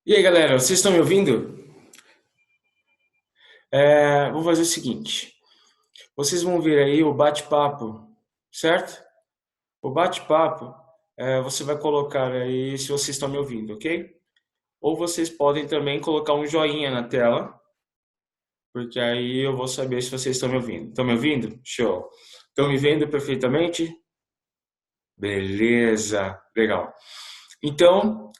E aí, galera, vocês estão me ouvindo? Vou fazer o seguinte: vocês vão ver aí o bate-papo, certo? O bate-papo, você vai colocar aí se vocês estão me ouvindo, ok? Ou vocês podem também colocar um joinha na tela, porque aí eu vou saber se vocês estão me ouvindo. Estão me ouvindo? Show. Estão me vendo perfeitamente? Beleza, legal. Então,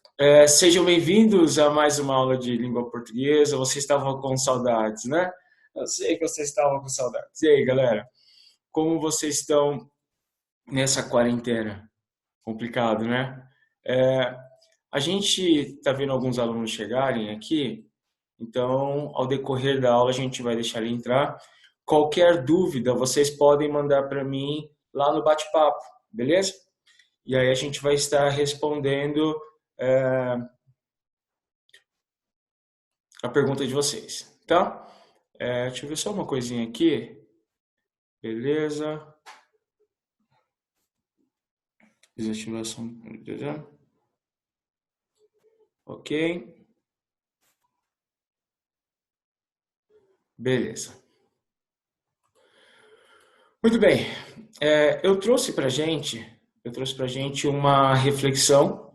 sejam bem-vindos a mais uma aula de língua portuguesa. Vocês estavam com saudades, né? Eu sei que vocês estavam com saudades. E aí, galera? Como vocês estão nessa quarentena? Complicado, né? É, a gente está vendo alguns alunos chegarem aqui, então, ao decorrer da aula, a gente vai deixar ele entrar. Qualquer dúvida, vocês podem mandar para mim lá no bate-papo, beleza? E aí a gente vai estar respondendo é, a pergunta de vocês, tá? Deixa eu ver só uma coisinha aqui. Beleza. Desativação. Ok. Beleza. Muito bem. Eu trouxe para gente uma reflexão.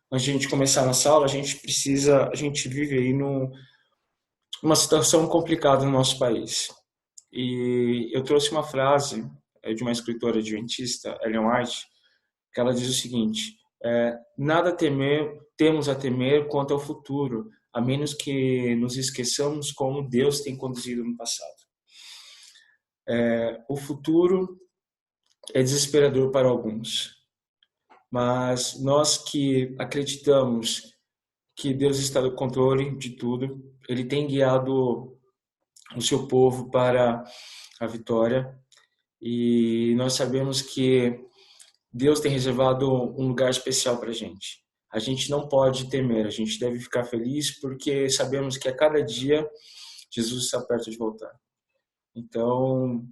Antes de a gente começar nossa aula, a gente vive aí numa situação complicada no nosso país. E eu trouxe uma frase de uma escritora adventista, Ellen White, que ela diz o seguinte: nada temos a temer quanto ao futuro, a menos que nos esqueçamos como Deus tem conduzido no passado. O futuro é desesperador para alguns, mas nós que acreditamos que Deus está no controle de tudo, Ele tem guiado o seu povo para a vitória, e nós sabemos que Deus tem reservado um lugar especial para a gente. A gente não pode temer, a gente deve ficar feliz porque sabemos que a cada dia Jesus está perto de voltar. Então,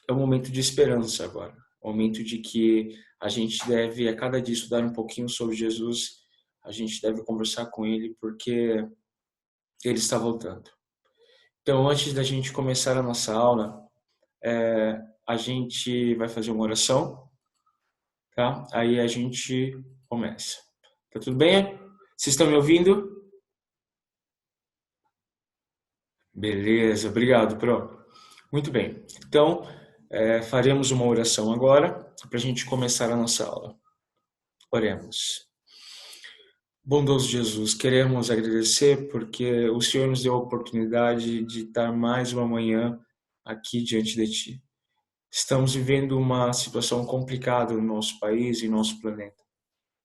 é um momento de esperança agora. É um momento de que a gente deve, a cada dia, estudar um pouquinho sobre Jesus. A gente deve conversar com Ele porque Ele está voltando. Então, antes da gente começar a nossa aula, a gente vai fazer uma oração, tá? Aí a gente começa. Tá tudo bem? Vocês estão me ouvindo? Beleza, obrigado, Pro. Muito bem. Então, faremos uma oração agora para a gente começar a nossa aula. Oremos. Bondoso Jesus, queremos agradecer porque o Senhor nos deu a oportunidade de estar mais uma manhã aqui diante de Ti. Estamos vivendo uma situação complicada no nosso país e no nosso planeta.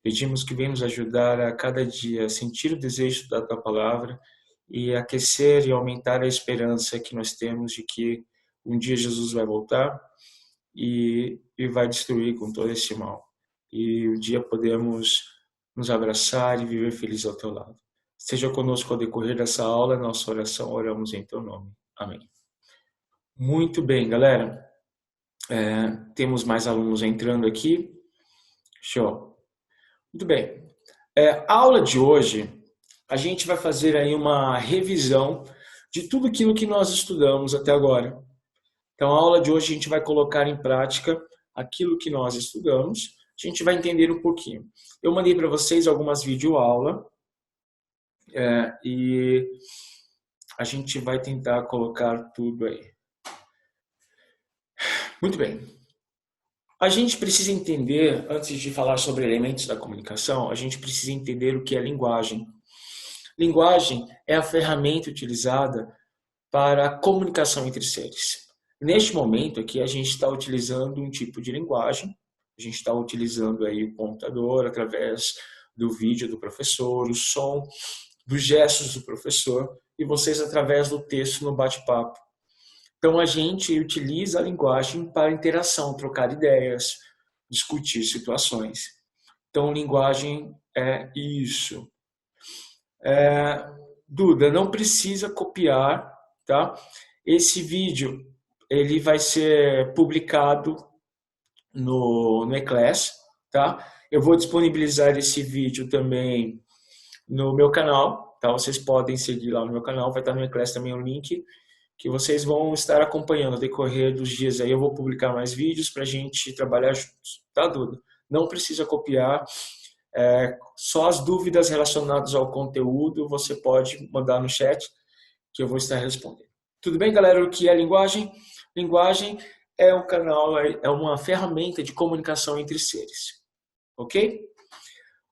Pedimos que venha nos ajudar a cada dia a sentir o desejo da Tua palavra e aquecer e aumentar a esperança que nós temos de que um dia Jesus vai voltar e vai destruir com todo esse mal. E um dia podemos nos abraçar e viver felizes ao Teu lado. Seja conosco ao decorrer dessa aula, nossa oração, oramos em Teu nome. Amém. Muito bem, galera. Temos mais alunos entrando aqui. Show. Muito bem. A aula de hoje, a gente vai fazer aí uma revisão de tudo aquilo que nós estudamos até agora. Então, a aula de hoje a gente vai colocar em prática aquilo que nós estudamos. A gente vai entender um pouquinho. Eu mandei para vocês algumas videoaulas e a gente vai tentar colocar tudo aí. Muito bem. A gente precisa entender, antes de falar sobre elementos da comunicação, a gente precisa entender o que é linguagem. Linguagem é a ferramenta utilizada para a comunicação entre seres. Neste momento aqui, a gente está utilizando um tipo de linguagem, a gente está utilizando aí o computador através do vídeo do professor, o som, dos gestos do professor, e vocês através do texto no bate-papo. Então, a gente utiliza a linguagem para interação, trocar ideias, discutir situações. Então, linguagem é isso. Duda, não precisa copiar, tá? Esse vídeo, ele vai ser publicado no eClass, tá? Eu vou disponibilizar esse vídeo também no meu canal, Tá? Vocês podem seguir lá no meu canal, vai estar no Eclass também o link, que vocês vão estar acompanhando ao decorrer dos dias aí. Eu vou publicar mais vídeos para a gente trabalhar juntos, tá, Duda? Não precisa copiar, só as dúvidas relacionadas ao conteúdo você pode mandar no chat, que eu vou estar respondendo. Tudo bem, galera? O que é linguagem? Linguagem é um canal, é uma ferramenta de comunicação entre seres, ok?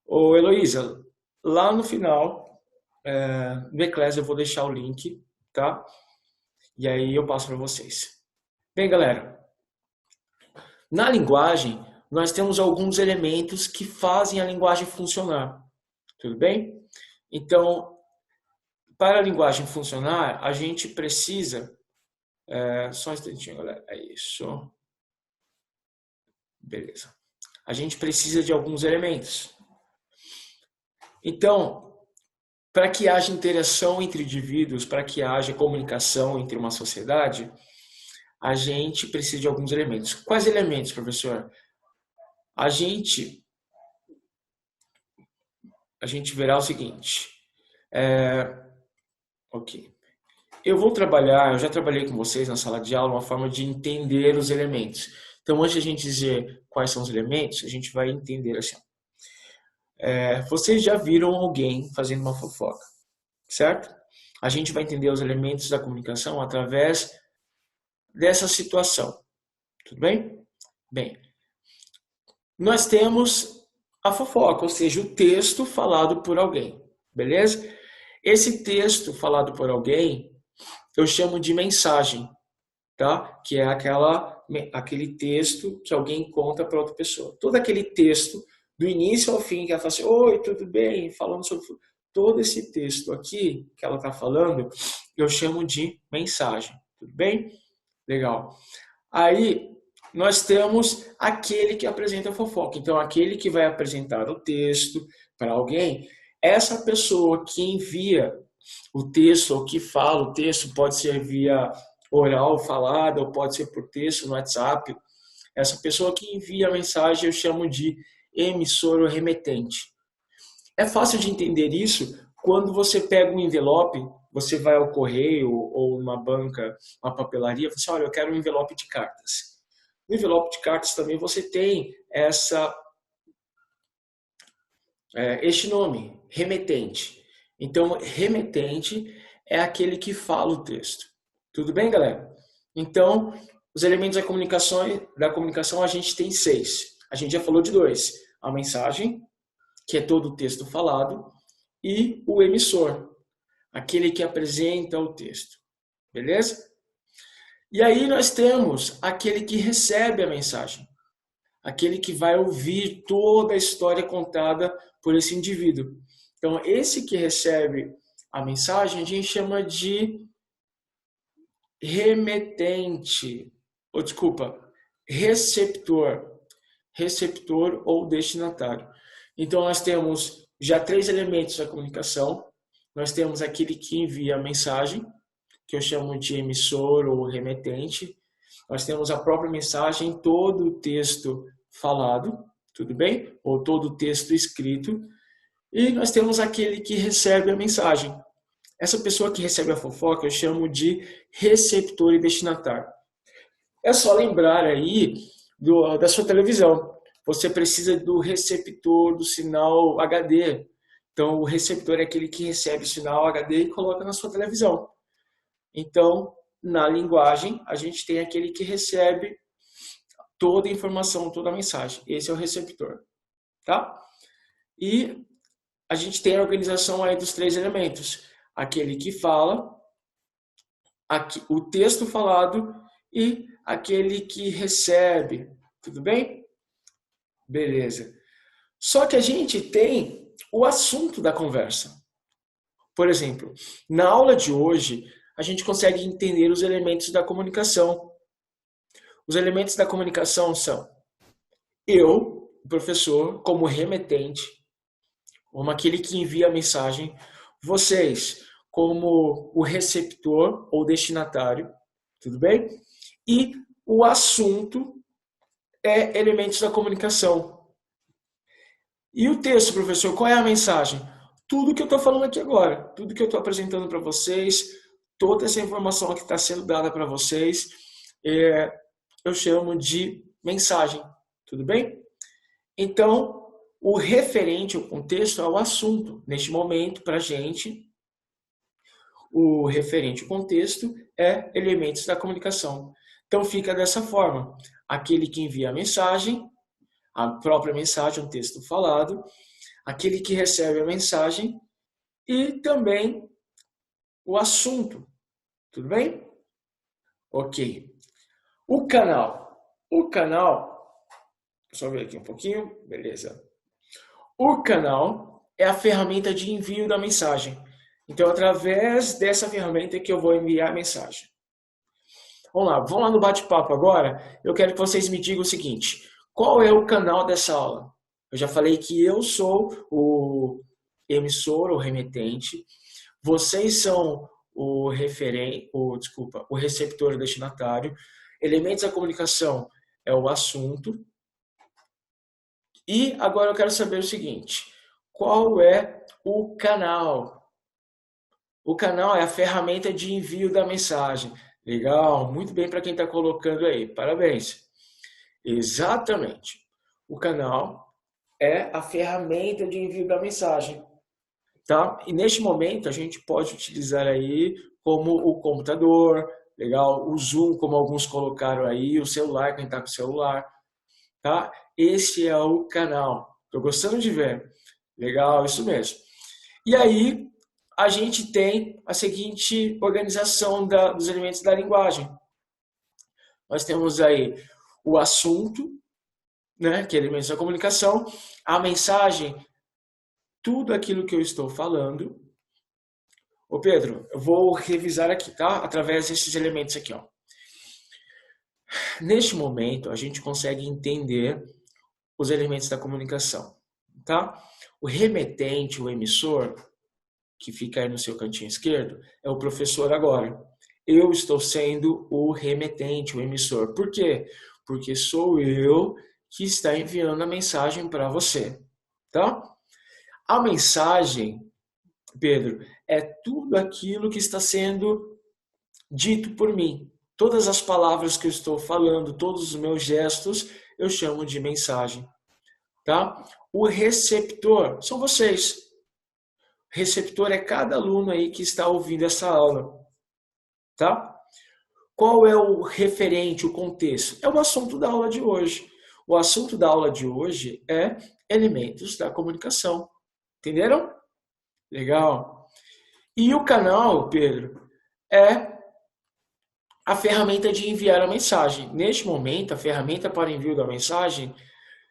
Ô, Heloísa, lá no final, no Eclass eu vou deixar o link, tá? E aí eu passo para vocês. Bem, galera, na linguagem, nós temos alguns elementos que fazem a linguagem funcionar. Tudo bem? Então, para a linguagem funcionar, a gente precisa... só um instantinho, galera. É isso. Beleza. A gente precisa de alguns elementos. Então, para que haja interação entre indivíduos, para que haja comunicação entre uma sociedade, a gente precisa de alguns elementos. Quais elementos, professor? A gente verá o seguinte. Ok. Eu já trabalhei com vocês na sala de aula, uma forma de entender os elementos. Então, antes de a gente dizer quais são os elementos, a gente vai entender assim. Vocês já viram alguém fazendo uma fofoca, certo? A gente vai entender os elementos da comunicação através dessa situação. Tudo bem? Bem, nós temos a fofoca, ou seja, o texto falado por alguém, beleza? Esse texto falado por alguém, eu chamo de mensagem, tá? Que é aquele texto que alguém conta para outra pessoa. Todo aquele texto, do início ao fim, que ela fala assim, oi, tudo bem? Falando sobre... Todo esse texto aqui, que ela está falando, eu chamo de mensagem, tudo bem? Legal. Aí, nós temos aquele que apresenta a fofoca. Então, aquele que vai apresentar o texto para alguém, essa pessoa que envia o texto, ou que fala o texto, pode ser via oral, falada, ou pode ser por texto no WhatsApp. Essa pessoa que envia a mensagem eu chamo de emissor ou remetente. É fácil de entender isso quando você pega um envelope, você vai ao correio ou uma banca, uma papelaria, você olha, eu quero um envelope de cartas. No envelope de cartas também você tem este nome, remetente. Então, remetente é aquele que fala o texto. Tudo bem, galera? Então, os elementos da comunicação a gente tem 6. A gente já falou de 2. A mensagem, que é todo o texto falado, e o emissor, aquele que apresenta o texto. Beleza? E aí nós temos aquele que recebe a mensagem, aquele que vai ouvir toda a história contada por esse indivíduo. Então, esse que recebe a mensagem, a gente chama de remetente, receptor ou destinatário. Então, nós temos já 3 elementos da comunicação. Nós temos aquele que envia a mensagem, que eu chamo de emissor ou remetente. Nós temos a própria mensagem, todo o texto falado, tudo bem? Ou todo o texto escrito. E nós temos aquele que recebe a mensagem. Essa pessoa que recebe a fofoca eu chamo de receptor e destinatário. É só lembrar aí da sua televisão. Você precisa do receptor do sinal HD. Então, o receptor é aquele que recebe o sinal HD e coloca na sua televisão. Então, na linguagem, a gente tem aquele que recebe toda a informação, toda a mensagem. Esse é o receptor, tá? E a gente tem a organização aí dos 3 elementos. Aquele que fala, o texto falado e aquele que recebe. Tudo bem? Beleza. Só que a gente tem o assunto da conversa. Por exemplo, na aula de hoje, a gente consegue entender os elementos da comunicação. Os elementos da comunicação são eu, o professor, como remetente, como aquele que envia a mensagem, vocês, como o receptor ou destinatário, tudo bem? E o assunto é elementos da comunicação. E o texto, professor, qual é a mensagem? tudo que eu estou falando aqui agora, tudo que eu estou apresentando para vocês, toda essa informação que está sendo dada para vocês, eu chamo de mensagem, tudo bem? Então, o referente, o contexto é o assunto. Neste momento, para a gente, o referente, o contexto, é elementos da comunicação. Então, fica dessa forma. Aquele que envia a mensagem, a própria mensagem, um texto falado, aquele que recebe a mensagem e também o assunto. Tudo bem? Ok. O canal. O canal, só ver aqui um pouquinho, beleza. O canal é a ferramenta de envio da mensagem. Então, através dessa ferramenta que eu vou enviar a mensagem. Vamos lá no bate-papo agora. Eu quero que vocês me digam o seguinte: qual é o canal dessa aula? Eu já falei que eu sou o emissor, o remetente. Vocês são o receptor e destinatário. Elementos da comunicação é o assunto. E agora eu quero saber o seguinte: qual é o canal? O canal é a ferramenta de envio da mensagem. Legal, muito bem para quem está colocando aí. Parabéns. Exatamente. O canal é a ferramenta de envio da mensagem. Tá? E neste momento a gente pode utilizar aí como o computador, legal, o Zoom, como alguns colocaram aí, o celular, quem está com o celular. Tá? Esse é o canal. Estou gostando de ver. Legal, isso mesmo. E aí, a gente tem a seguinte organização dos elementos da linguagem. Nós temos aí o assunto, né, que é elementos da comunicação, a mensagem, tudo aquilo que eu estou falando. Ô Pedro, eu vou revisar aqui, tá? Através desses elementos aqui, ó. Neste momento, a gente consegue entender os elementos da comunicação, tá? O remetente, o emissor, que fica aí no seu cantinho esquerdo, é o professor agora. Eu estou sendo o remetente, o emissor. Por quê? Porque sou eu que está enviando a mensagem para você, tá? A mensagem, Pedro, é tudo aquilo que está sendo dito por mim. Todas as palavras que eu estou falando, todos os meus gestos, eu chamo de mensagem, tá? O receptor são vocês. Receptor é cada aluno aí que está ouvindo essa aula, tá? Qual é o referente, o contexto? É o assunto da aula de hoje. O assunto da aula de hoje é elementos da comunicação. Entenderam? Legal. E o canal, Pedro, é a ferramenta de enviar a mensagem. Neste momento, a ferramenta para envio da mensagem,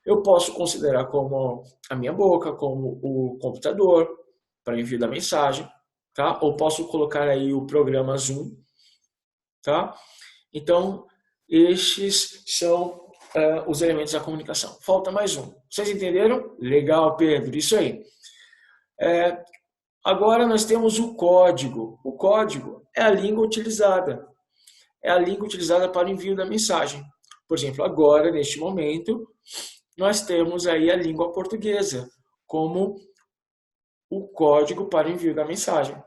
eu posso considerar como a minha boca, como o computador, para envio da mensagem, tá? Ou posso colocar aí o programa Zoom, tá? Então, estes são os elementos da comunicação. Falta mais um. Vocês entenderam? Legal, Pedro, isso aí. Agora nós temos o código. O código é a língua utilizada. É a língua utilizada para o envio da mensagem. Por exemplo, agora, neste momento, nós temos aí a língua portuguesa como o código para o envio da mensagem.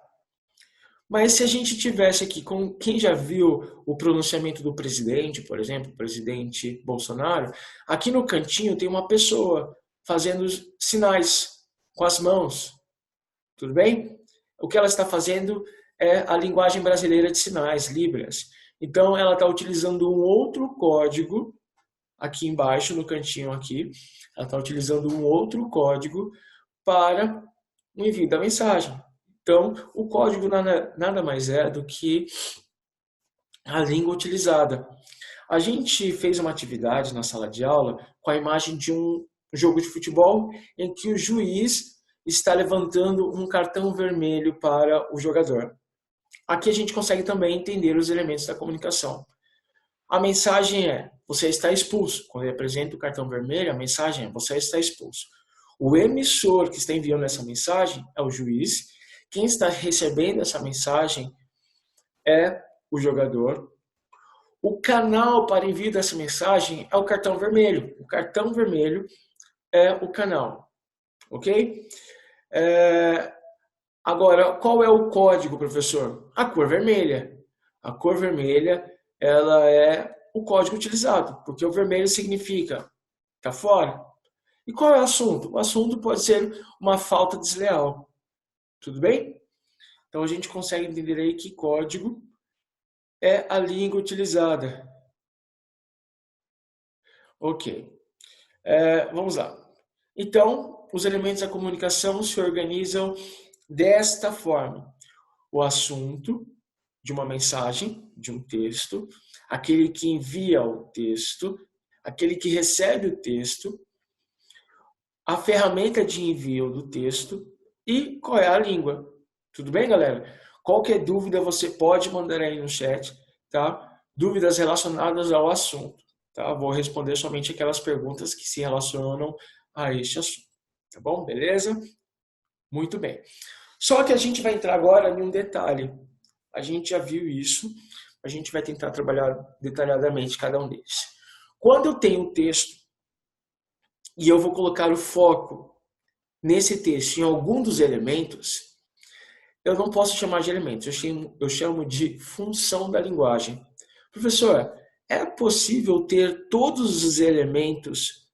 Mas se a gente tivesse aqui, com quem já viu o pronunciamento do presidente, por exemplo, o presidente Bolsonaro, aqui no cantinho tem uma pessoa fazendo sinais com as mãos. Tudo bem? O que ela está fazendo é a linguagem brasileira de sinais, Libras. Então, ela está utilizando um outro código, aqui embaixo, no cantinho aqui, ela está utilizando um outro código para o envio da mensagem. Então, o código nada mais é do que a língua utilizada. A gente fez uma atividade na sala de aula com a imagem de um jogo de futebol em que o juiz está levantando um cartão vermelho para o jogador. Aqui a gente consegue também entender os elementos da comunicação. A mensagem é: você está expulso. Quando ele apresenta o cartão vermelho, a mensagem é: você está expulso. O emissor que está enviando essa mensagem é o juiz. Quem está recebendo essa mensagem é o jogador. O canal para envio dessa mensagem é o cartão vermelho. O cartão vermelho é o canal. Ok? Agora, qual é o código, professor? A cor vermelha. A cor vermelha, ela é o código utilizado, porque o vermelho significa tá fora. E qual é o assunto? O assunto pode ser uma falta desleal. Tudo bem? Então a gente consegue entender aí que código é a língua utilizada. Ok. Vamos lá. Então, os elementos da comunicação se organizam desta forma: o assunto de uma mensagem, de um texto, aquele que envia o texto, aquele que recebe o texto, a ferramenta de envio do texto e qual é a língua. Tudo bem, galera? Qualquer dúvida você pode mandar aí no chat, tá? Dúvidas relacionadas ao assunto, tá? Vou responder somente aquelas perguntas que se relacionam a este assunto, tá bom? Beleza? Muito bem. Só que a gente vai entrar agora em um detalhe. A gente já viu isso, a gente vai tentar trabalhar detalhadamente cada um deles. Quando eu tenho um texto e eu vou colocar o foco nesse texto em algum dos elementos, eu não posso chamar de elementos, eu chamo de função da linguagem. Professor, é possível ter todos os elementos,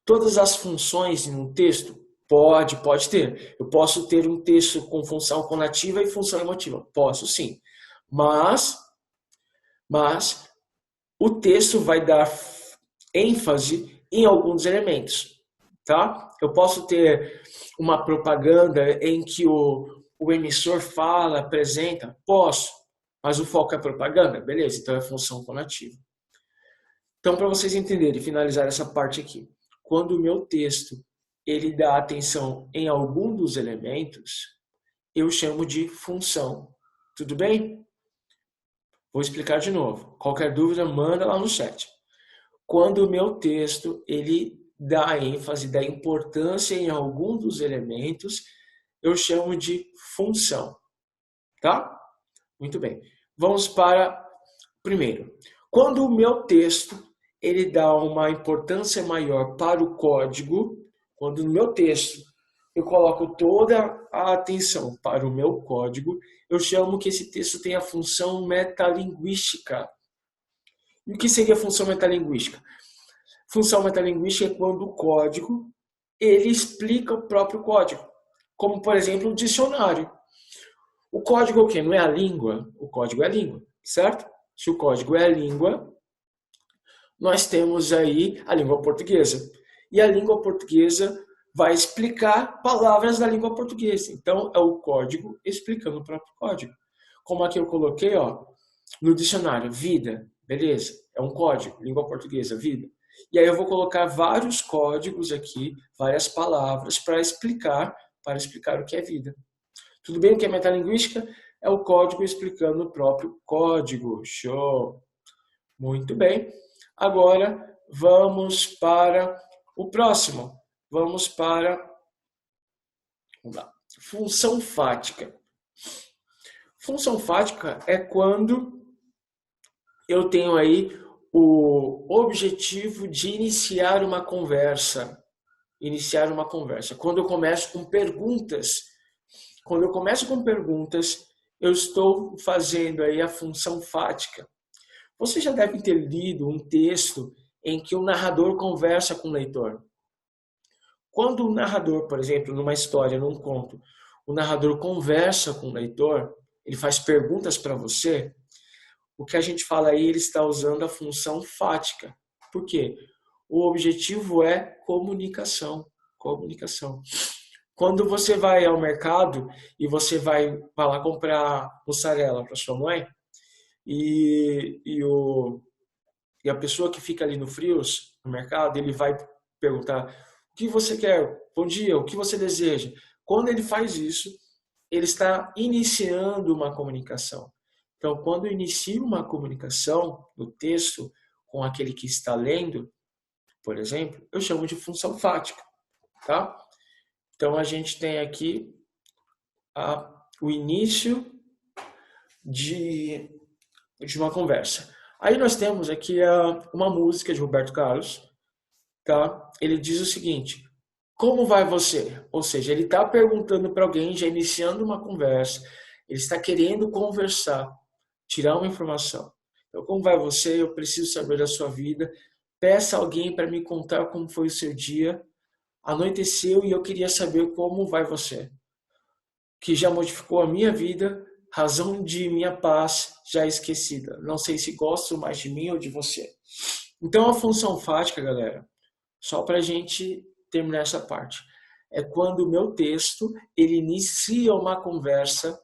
todas as funções em um texto? Pode ter. Eu posso ter um texto com função conativa e função emotiva. Posso sim. Mas o texto vai dar ênfase em alguns elementos, tá? Eu posso ter uma propaganda em que o emissor fala, apresenta? Posso, mas o foco é propaganda? Beleza, então é função conativa. Então, para vocês entenderem e finalizar essa parte aqui, quando o meu texto ele dá atenção em algum dos elementos, eu chamo de função. Tudo bem? Vou explicar de novo. Qualquer dúvida, manda lá no chat. Quando o meu texto ele dá ênfase, dá importância em algum dos elementos, eu chamo de função. Tá? Muito bem. Vamos para primeiro. Quando o meu texto ele dá uma importância maior para o código, quando no meu texto eu coloco toda a atenção para o meu código, eu chamo que esse texto tem a função metalinguística. E o que seria a função metalinguística? Função metalinguística é quando o código ele explica o próprio código. Como, por exemplo, o dicionário. O código é o quê? Não é a língua? O código é a língua, certo? Se o código é a língua, nós temos aí a língua portuguesa. E a língua portuguesa vai explicar palavras da língua portuguesa. Então, é o código explicando o próprio código. Como aqui eu coloquei, ó, no dicionário, vida, beleza? É um código, língua portuguesa, vida. E aí eu vou colocar vários códigos aqui, várias palavras para explicar o que é vida. Tudo bem? O que é metalinguística? É o código explicando o próprio código. Show! Muito bem. Agora vamos para o próximo. Vamos para função fática. Função fática é quando eu tenho aí o objetivo de iniciar uma conversa. Iniciar uma conversa. Quando eu começo com perguntas. Quando eu começo com perguntas, eu estou fazendo aí a função fática. Você já deve ter lido um texto em que o narrador conversa com o leitor. Quando o narrador, por exemplo, numa história, num conto, o narrador conversa com o leitor, ele faz perguntas para você, o que a gente fala aí, ele está usando a função fática. Por quê? O objetivo é comunicação. Comunicação. Quando você vai ao mercado e você vai lá comprar mussarela para sua mãe, e a pessoa que fica ali no frios, no mercado, ele vai perguntar: o que você quer? Bom dia, o que você deseja? Quando ele faz isso, ele está iniciando uma comunicação. Então, quando eu inicio uma comunicação no texto com aquele que está lendo, por exemplo, eu chamo de função fática, tá? Então, a gente tem aqui o início de uma conversa. Aí nós temos aqui uma música de Roberto Carlos, tá? Ele diz o seguinte: Como vai você? Ou seja, ele está perguntando para alguém, já iniciando uma conversa, ele está querendo conversar, tirar uma informação. Então, como vai você? Eu preciso saber da sua vida. Peça alguém para me contar como foi o seu dia. Anoiteceu e eu queria saber como vai você. Que já modificou a minha vida, razão de minha paz já esquecida. Não sei se gosto mais de mim ou de você. Então, a função fática, galera, só para a gente terminar essa parte, é quando o meu texto ele inicia uma conversa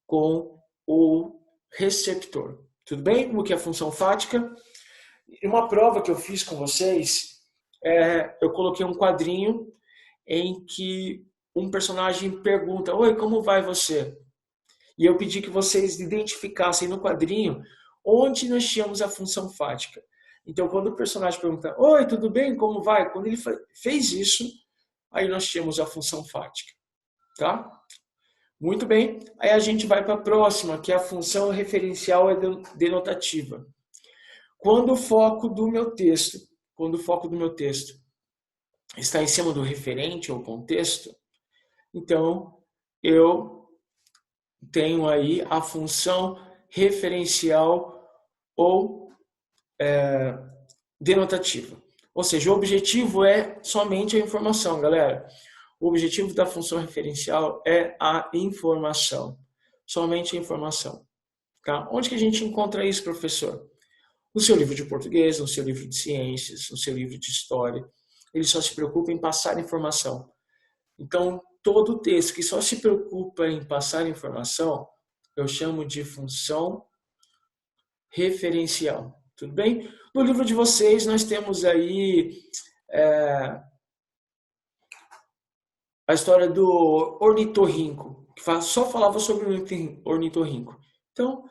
com o receptor. Tudo bem? O que é a função fática? E uma prova que eu fiz com vocês, eu coloquei um quadrinho em que um personagem pergunta: Oi, como vai você? E eu pedi que vocês identificassem no quadrinho onde nós tínhamos a função fática. Então, quando o personagem pergunta: Oi, tudo bem? Como vai? Quando ele fez isso, aí nós tínhamos a função fática. Tá? Muito bem. Aí a gente vai para a próxima, que é a função referencial denotativa. Quando o foco do meu texto está em cima do referente ou contexto, então eu tenho aí a função referencial ou denotativa. Ou seja, o objetivo é somente a informação, galera. O objetivo da função referencial é a informação. Somente a informação. Tá? Onde que a gente encontra isso, professor? No seu livro de português, no seu livro de ciências, no seu livro de história. Ele só se preocupa em passar informação. Então, todo texto que só se preocupa em passar informação, eu chamo de função referencial. Tudo bem? No livro de vocês, nós temos aí a história do ornitorrinco, que só falava sobre o ornitorrinco. Então,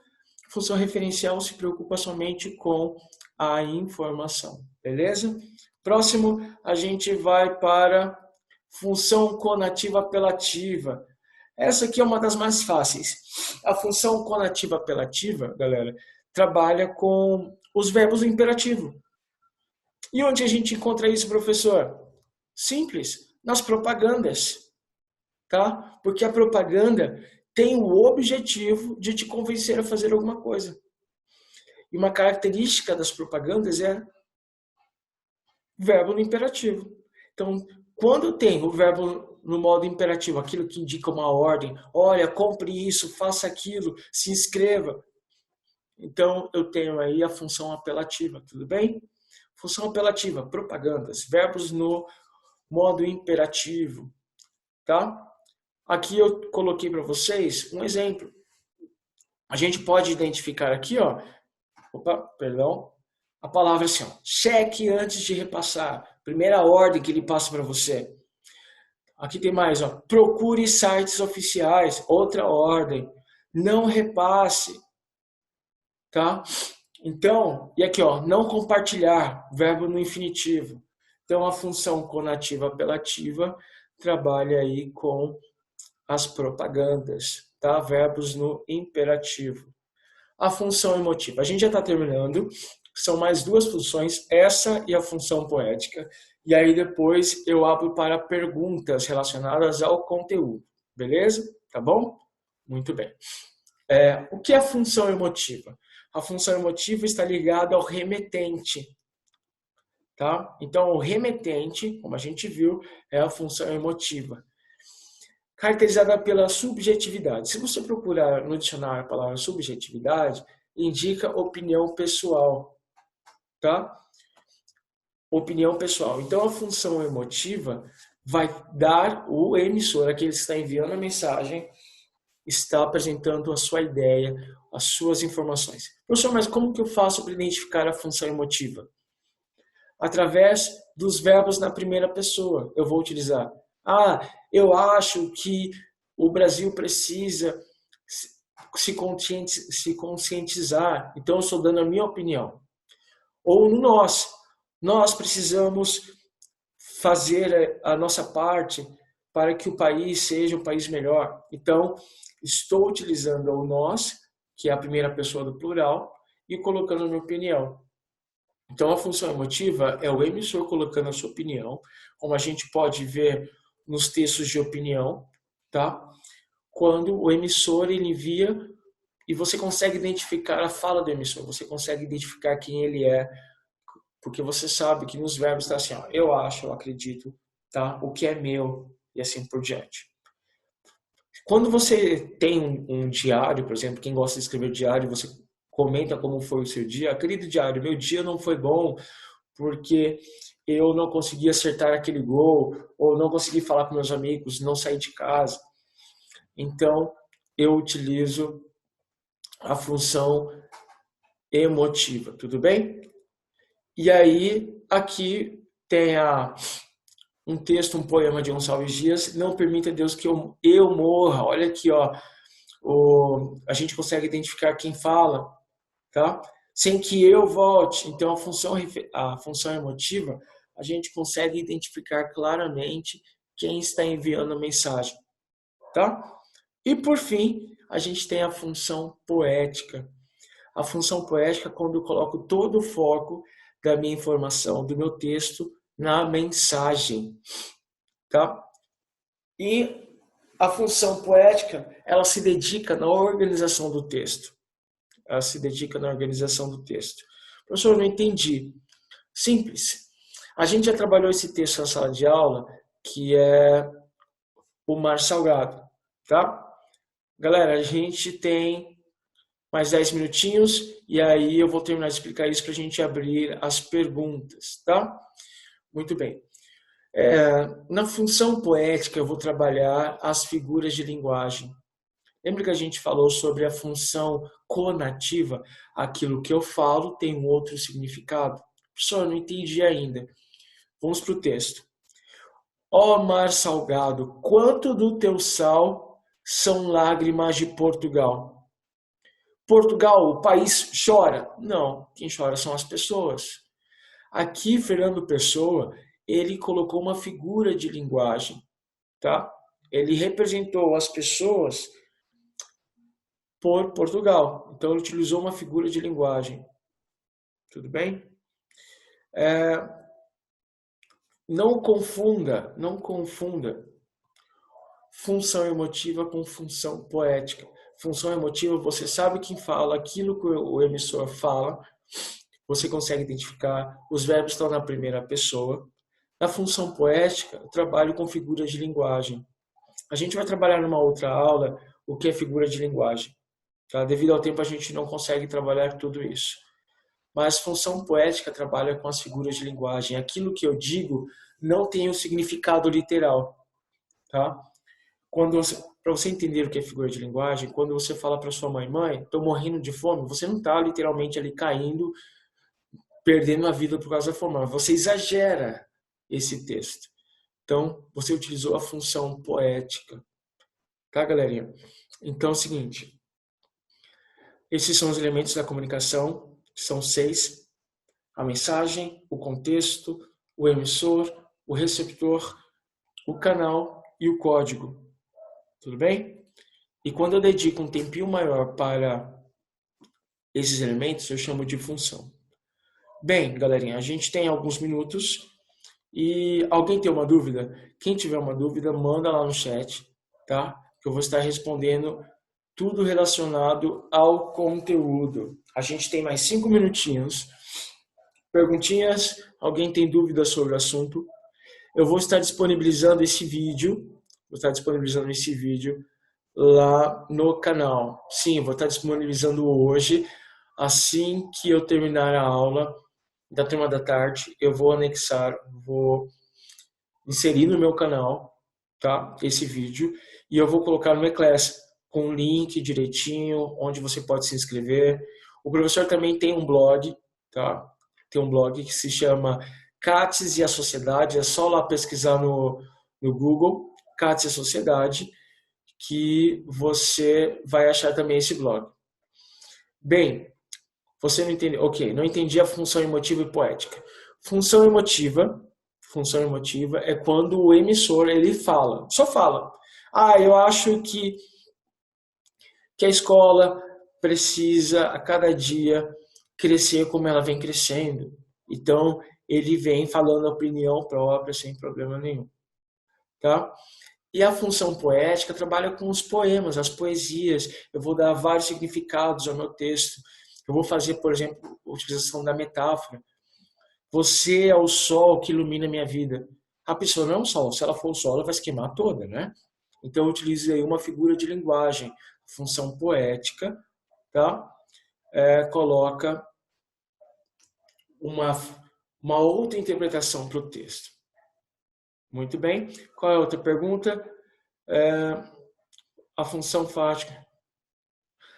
a função referencial se preocupa somente com a informação. Beleza? Próximo, a gente vai para função conativa apelativa. Essa aqui é uma das mais fáceis. A função conativa apelativa, galera, trabalha com os verbos do imperativo. E onde a gente encontra isso, professor? Simples, nas propagandas. Tá? Porque a propaganda tem o objetivo de te convencer a fazer alguma coisa. E uma característica das propagandas é verbo no imperativo. Então, quando tem o verbo no modo imperativo, aquilo que indica uma ordem, olha, compre isso, faça aquilo, se inscreva. Então, eu tenho aí a função apelativa, tudo bem? Função apelativa, propagandas, verbos no modo imperativo, tá? Aqui eu coloquei para vocês um exemplo. A gente pode identificar aqui, ó, a palavra assim, ó, cheque antes de repassar. Primeira ordem que ele passa para você. Aqui tem mais, ó, procure sites oficiais, outra ordem. Não repasse, tá? Então, e aqui, ó, não compartilhar, verbo no infinitivo. Então, a função conativa apelativa trabalha aí com as propagandas, tá? Verbos no imperativo. A função emotiva. A gente já está terminando. São mais duas funções, essa e a função poética. E aí depois eu abro para perguntas relacionadas ao conteúdo. Beleza? Tá bom? Muito bem. O que é a função emotiva? A função emotiva está ligada ao remetente. Tá? Então, o remetente, como a gente viu, é a função emotiva, caracterizada pela subjetividade. Se você procurar no dicionário a palavra subjetividade, indica opinião pessoal, tá? Opinião pessoal. Então, a função emotiva vai dar o emissor, aquele que está enviando a mensagem, está apresentando a sua ideia, as suas informações. Professor, mas como que eu faço para identificar a função emotiva? Através dos verbos na primeira pessoa. Eu vou utilizar: eu acho que o Brasil precisa se conscientizar, então eu estou dando a minha opinião. Ou no nós precisamos fazer a nossa parte para que o país seja um país melhor. Então, estou utilizando o nós, que é a primeira pessoa do plural, e colocando a minha opinião. Então, a função emotiva é o emissor colocando a sua opinião, como a gente pode ver nos textos de opinião, tá? Quando o emissor ele envia e você consegue identificar a fala do emissor, você consegue identificar quem ele é, porque você sabe que nos verbos está assim, ó, eu acho, eu acredito, tá? O que é meu e assim por diante. Quando você tem um diário, por exemplo, quem gosta de escrever diário, você comenta como foi o seu dia. Querido diário, meu dia não foi bom porque eu não consegui acertar aquele gol, ou não consegui falar com meus amigos, não saí de casa. Então, eu utilizo a função emotiva, tudo bem? E aí, aqui tem um texto, um poema de Gonçalves Dias, não permita Deus que eu morra. Olha aqui, ó, a gente consegue identificar quem fala, tá? Sem que eu volte. Então, a função emotiva, a gente consegue identificar claramente quem está enviando a mensagem, tá? E, por fim, a gente tem a função poética. A função poética, quando eu coloco todo o foco da minha informação, do meu texto, na mensagem, tá? E a função poética, ela se dedica na organização do texto. Ela se dedica na organização do texto. Professor, não entendi. Simples. A gente já trabalhou esse texto na sala de aula, que é o Mar Salgado, tá? Galera, a gente tem mais 10 minutinhos e aí eu vou terminar de explicar isso para a gente abrir as perguntas, tá? Muito bem. Na função poética, eu vou trabalhar as figuras de linguagem. Lembra que a gente falou sobre a função conativa? Aquilo que eu falo tem um outro significado. Professor, não entendi ainda. Vamos para o texto. Ó mar salgado, quanto do teu sal são lágrimas de Portugal? Portugal, o país chora? Não, quem chora são as pessoas. Aqui, Fernando Pessoa, ele colocou uma figura de linguagem, tá? Ele representou as pessoas por Portugal. Então, ele utilizou uma figura de linguagem. Tudo bem? Não confunda função emotiva com função poética. Função emotiva, você sabe quem fala, aquilo que o emissor fala, você consegue identificar, os verbos estão na primeira pessoa. Na função poética, eu trabalho com figuras de linguagem. A gente vai trabalhar numa outra aula o que é figura de linguagem. Tá? Devido ao tempo, a gente não consegue trabalhar tudo isso. Mas função poética trabalha com as figuras de linguagem. Aquilo que eu digo não tem um significado literal. Tá? Para você entender o que é figura de linguagem, quando você fala para sua mãe, estou morrendo de fome, você não está literalmente ali caindo, perdendo a vida por causa da fome. Você exagera esse texto. Então, você utilizou a função poética. Tá, galerinha? Então é o seguinte. Esses são os elementos da comunicação, são 6. A mensagem, o contexto, o emissor, o receptor, o canal e o código. Tudo bem? E quando eu dedico um tempinho maior para esses elementos, eu chamo de função. Bem, galerinha, a gente tem alguns minutos e alguém tem uma dúvida? Quem tiver uma dúvida, manda lá no chat, tá? Que eu vou estar respondendo tudo relacionado ao conteúdo. A gente tem mais 5 minutinhos. Perguntinhas? Alguém tem dúvidas sobre o assunto? Eu vou estar disponibilizando esse vídeo. Lá no canal. Sim, vou estar disponibilizando hoje. Assim que eu terminar a aula da turma da tarde, eu vou inserir no meu canal, tá? Esse vídeo. E eu vou colocar no eClass com um link direitinho, onde você pode se inscrever. O professor também tem um blog, tá? Tem um blog que se chama Cates e a Sociedade. É só lá pesquisar no Google, Cates e a Sociedade, que você vai achar também esse blog. Bem, você não entendeu? Ok, não entendi a função emotiva e poética. Função emotiva é quando o emissor ele fala, só fala. Eu acho que a escola precisa a cada dia crescer como ela vem crescendo. Então, ele vem falando a opinião própria sem problema nenhum, tá? E a função poética trabalha com os poemas, as poesias. Eu vou dar vários significados ao meu texto. Eu vou fazer, por exemplo, a utilização da metáfora. Você é o sol que ilumina a minha vida. A pessoa não é um sol. Se ela for o sol, ela vai se queimar toda, né? Então, eu utilizo aí uma figura de linguagem, função poética, tá? Coloca uma outra interpretação para o texto. Muito bem. Qual é a outra pergunta? A função fática.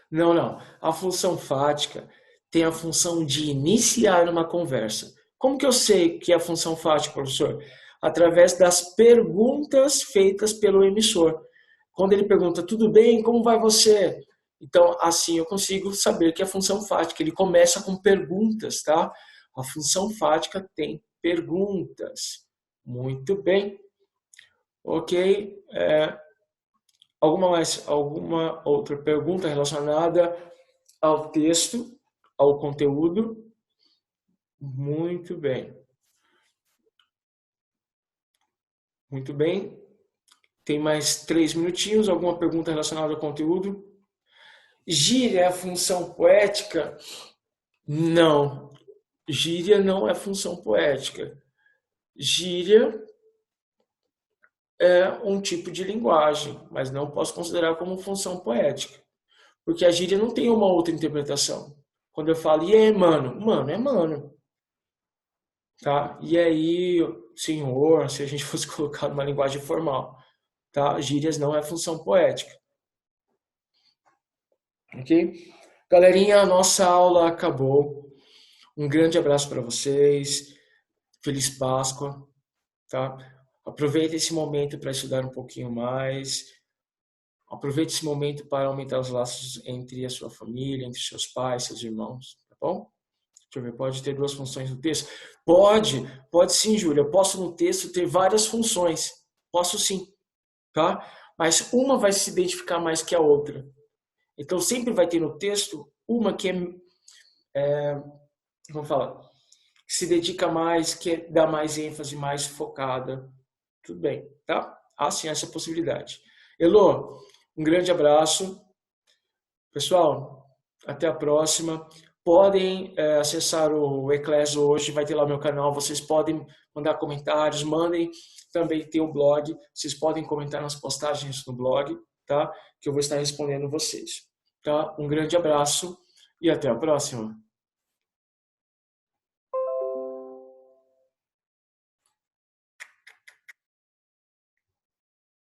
Não. A função fática tem a função de iniciar uma conversa. Como que eu sei que é a função fática, professor? Através das perguntas feitas pelo emissor. Quando ele pergunta, tudo bem, como vai você? Então, assim eu consigo saber que é a função fática. Ele começa com perguntas, tá? A função fática tem perguntas. Muito bem. Ok. Alguma outra pergunta relacionada ao texto, ao conteúdo? Muito bem. Muito bem. Tem mais 3 minutinhos. Alguma pergunta relacionada ao conteúdo? Gíria é a função poética? Não. Gíria não é função poética. Gíria é um tipo de linguagem, mas não posso considerar como função poética. Porque a gíria não tem uma outra interpretação. Quando eu falo, e aí, mano? Mano é mano. Tá? E aí, senhor, se a gente fosse colocar numa linguagem formal. Tá? Gírias não é função poética. Ok? Galerinha, a nossa aula acabou. Um grande abraço para vocês. Feliz Páscoa. Tá? Aproveite esse momento para estudar um pouquinho mais. Aproveite esse momento para aumentar os laços entre a sua família, entre seus pais, seus irmãos. Tá bom? Deixa eu ver, pode ter 2 funções no texto? Pode sim, Júlia. Eu posso no texto ter várias funções. Posso sim, tá? Mas uma vai se identificar mais que a outra. Então, sempre vai ter no texto uma que vamos falar, que se dedica mais, que dá mais ênfase, mais focada. Tudo bem, tá? Há sim essa possibilidade. Elô, um grande abraço. Pessoal, até a próxima. Podem acessar o Eclésio hoje, vai ter lá meu canal, vocês podem mandar comentários, mandem também ter o blog, vocês podem comentar nas postagens no blog, tá? Que eu vou estar respondendo vocês, tá? Um grande abraço e até a próxima.